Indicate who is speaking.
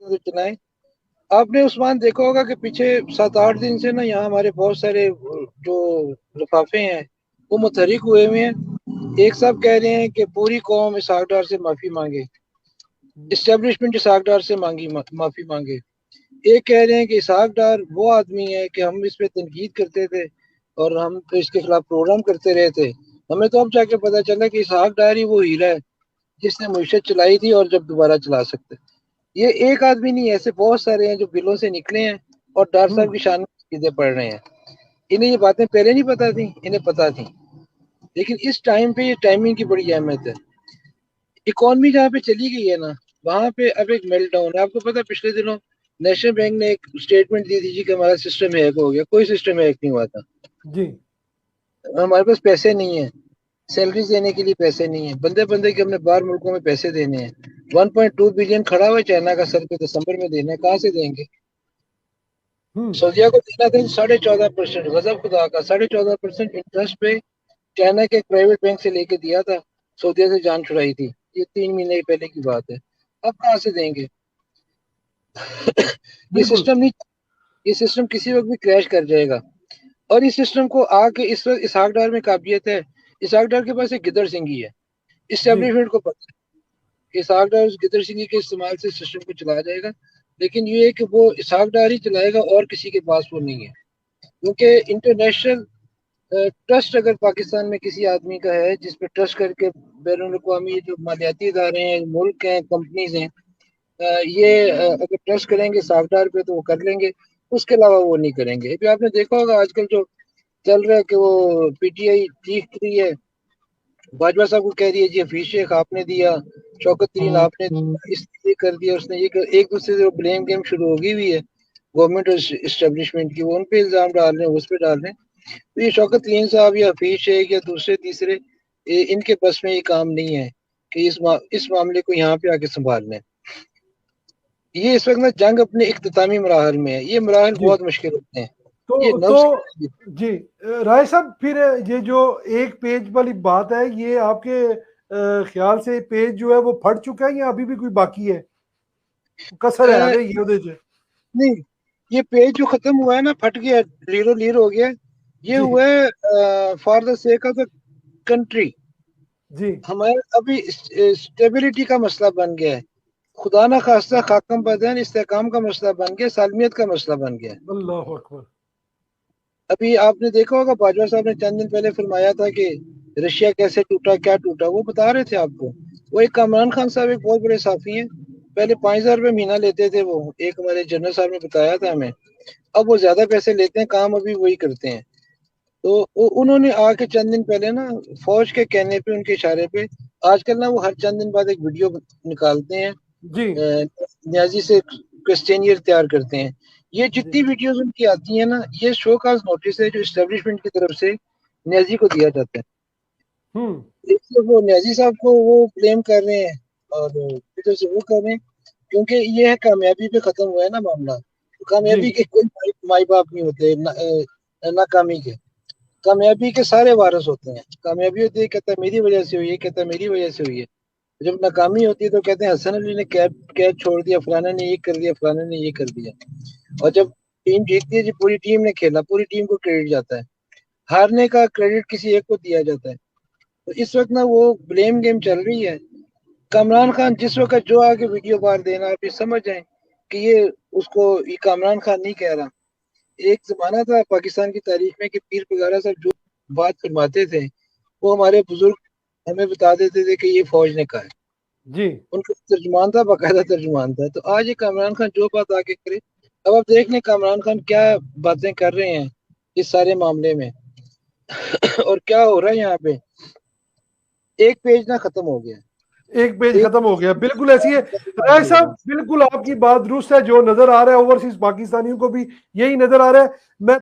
Speaker 1: तो चलाएं। आपने उस्मान देखा होगा कि पीछे 7-8 दिन से ना यहाँ हमारे बहुत सारे जो लिफाफे हैं वो मुतहरिक हुए हुए हैं। एक साहब कह रहे हैं कि पूरी कौम इसहाक डार से माफी मांगे, इस्टेब्लिशमेंट इसहाक डार से माफी मांगे। एक कह रहे हैं कि इसहाक डार वो आदमी है कि हम इस पे तनकीद करते थे और हम तो इसके खिलाफ प्रोग्राम करते रहे थे। हमें तो अब जाके पता चला कि इसहाक डार ही वो हीरा है जिसने मुइशत चलाई थी और जब दोबारा चला सकते। ये एक आदमी नहीं, ऐसे बहुत सारे हैं जो बिलों से निकले हैं और डार साहब की शान में चीजें पढ़ रहे हैं। इन्हें ये बातें पहले नहीं पता थी, इन्हें पता थी, लेकिन इस टाइम पे ये टाइमिंग की बड़ी अहमियत है। इकॉनमी जहाँ पे चली गई है ना, वहां पे अब एक मेल्ट डाउन है। आपको पता है पिछले दिनों नेशनल बैंक ने एक स्टेटमेंट दी थी जी कि हमारा सिस्टम हैक हो गया। कोई सिस्टम हैक नहीं हुआ था।
Speaker 2: जी
Speaker 1: हमारे पास पैसे नहीं है, सैलरीज देने के लिए पैसे नहीं है, बंदे बंदे के हमने बाहर मुल्कों में पैसे देने हैं। 1.2 बिलियन खड़ा हुआ है चाइना का सर पे, दिसंबर में देना है, कहाँ से देंगे? सऊदिया को देना था 14.5%, गजब खुदा का 14.5% इंटरेस्ट पे चाइना के एक प्राइवेट बैंक से लेके दिया था। सऊदिया से जान छुड़ाई थी। ये 3 महीने पहले की बात है। अब कहाँ से देंगे? ये
Speaker 2: बिल्कुल।
Speaker 1: सिस्टम नहीं, ये सिस्टम किसी वक्त भी क्रैश कर जाएगा। और इस सिस्टम को आके इस वक्त इसहाक डार में काबिलियत है। इसहाक डार के पास एक गिदड़ सिंगी है,
Speaker 2: जी
Speaker 1: इस्टेब्लिशमेंट को पता है। इसहाक डार उस गिदड़ सिंगी के इस्तेमाल से सिस्टम को चलाया जाएगा, लेकिन ये है कि वो इसहाक डार ही चलाएगा और किसी के पास वो नहीं है। क्योंकि इंटरनेशनल ट्रस्ट अगर पाकिस्तान में किसी आदमी का है जिस पे ट्रस्ट करके बैरून अवी जो मालियाती इदारे हैं, मुल्क हैं, कंपनीज हैं, ये अगर ट्रस्ट करेंगे साफ्टवेयर पे तो वो कर लेंगे, उसके अलावा वो नहीं करेंगे। अभी आपने देखा होगा आजकल जो चल रहा है कि वो पीटीआई चीख रही है, बाजवा साहब को कह रही है जी हफीज शेख आपने दिया, शौकत तरीन आपने दिया, इसने ये कर दिया, उसने ये कर, एक दूसरे से ब्लेम गेम शुरू होगी हुई है गवर्नमेंट और इस्टेब्लिशमेंट की। वो उन पे इल्जाम डाल रहे हैं, उस पर डाल रहे हैं। तो ये शौकत तरीन साहब या हफीज शेख या दूसरे तीसरे, इनके बस में ये काम नहीं है कि इस मामले को यहाँ पे आके संभाल लें। ये इस वक्त ना जंग अपने इख्तितामी मराहल में है। ये मराहल
Speaker 2: जी।
Speaker 1: बहुत मुश्किल होते हैं। ये
Speaker 2: तो
Speaker 1: नफ्स
Speaker 2: जी राय साहब, फिर ये जो एक पेज वाली बात है, ये आपके ख्याल से पेज जो है वो फट चुका है या अभी भी कोई बाकी है, कसर है आगे ये ਉਹਦੇ ਚ?
Speaker 1: नहीं, ये पेज जो खत्म हुआ है ना, फट गया, लीरो लीर हो गया। ये
Speaker 2: जी
Speaker 1: हुआ है for the sake of the country.
Speaker 2: जी
Speaker 1: हमारे अभी स्टेबिलिटी का मसला बन गया है। खुदा ना खास्ता खाकम बदन इस्तेकाम का मसला बन गया, सालमियत का मसला बन गया।
Speaker 2: अल्लाह अकबर।
Speaker 1: अभी आपने देखा होगा बाजवा साहब ने चंद दिन पहले फरमाया था कि रशिया कैसे टूटा, क्या टूटा, वो बता रहे थे आपको। वो एक कामरान खान साहब एक बहुत बड़े साफी हैं, पहले 5,000 रुपये महीना लेते थे वो, एक हमारे जनरल साहब ने बताया था हमें। अब वो ज्यादा पैसे लेते हैं, काम अभी वही करते हैं। तो उन्होंने आके चंद दिन पहले ना, फौज के कहने पे, उनके इशारे पे, आजकल ना वो हर चंद दिन बाद एक वीडियो निकालते हैं,
Speaker 2: जी
Speaker 1: न्याजी से क्वेश्चनियर तैयार करते हैं। ये
Speaker 2: जी
Speaker 1: जितनी वीडियोस उनकी आती है ना, ये शो काज नोटिस है जो इस्टेब्लिशमेंट की तरफ से न्याजी को दिया जाता है।
Speaker 2: हम्म
Speaker 1: इसलिए वो न्याजी साहब को वो ब्लेम कर रहे हैं और फिर से वो कर रहे हैं, क्योंकि ये है कामयाबी पे खत्म हुआ है ना मामला। तो
Speaker 2: जी
Speaker 1: कामयाबी के कोई माई बाप नहीं होते नाकामी के। कामयाबी के सारे वारिस होते हैं। कामयाबी होती है, कहता है मेरी वजह से हुई है, कहता है मेरी वजह से हुई है। जब नाकामी होती है तो कहते हैं हसन अली ने कैद कैद छोड़ दिया, फलाना ने ये कर दिया, फलाना ने ये कर दिया। और जब टीम जीतती है जी पूरी टीम ने खेला, पूरी टीम को क्रेडिट जाता है। हारने का क्रेडिट किसी एक को दिया जाता है। तो इस वक्त ना वो ब्लेम गेम चल रही है। कामरान खान जिस वक्त जो आके वीडियो बार देना, आप ये समझ जाए कि ये उसको, ये कामरान खान नहीं कह रहा। एक जमाना था पाकिस्तान की तारीख में कि पीर वगैरह सब जो बात फरमाते थे वो हमारे बुजुर्ग हमें बता देते थे कि ये फौज ने कहा है।
Speaker 2: जी
Speaker 1: उनका तर्जुमान था, बाकायदा तर्जुमान था। तो आज ये कामरान खान जो बात आके करे, अब आप देख लें कामरान खान क्या बातें कर रहे हैं इस सारे मामले में और क्या हो रहा है यहाँ पे। एक पेज ना खत्म हो गया,
Speaker 2: एक पेज
Speaker 1: एक
Speaker 2: खत्म हो गया, बिल्कुल ऐसी है। राय साहब बिल्कुल आपकी बात दुरुस्त है, जो नजर आ रहा है ओवरसीज पाकिस्तानियों को भी यही नजर आ रहा है। मैं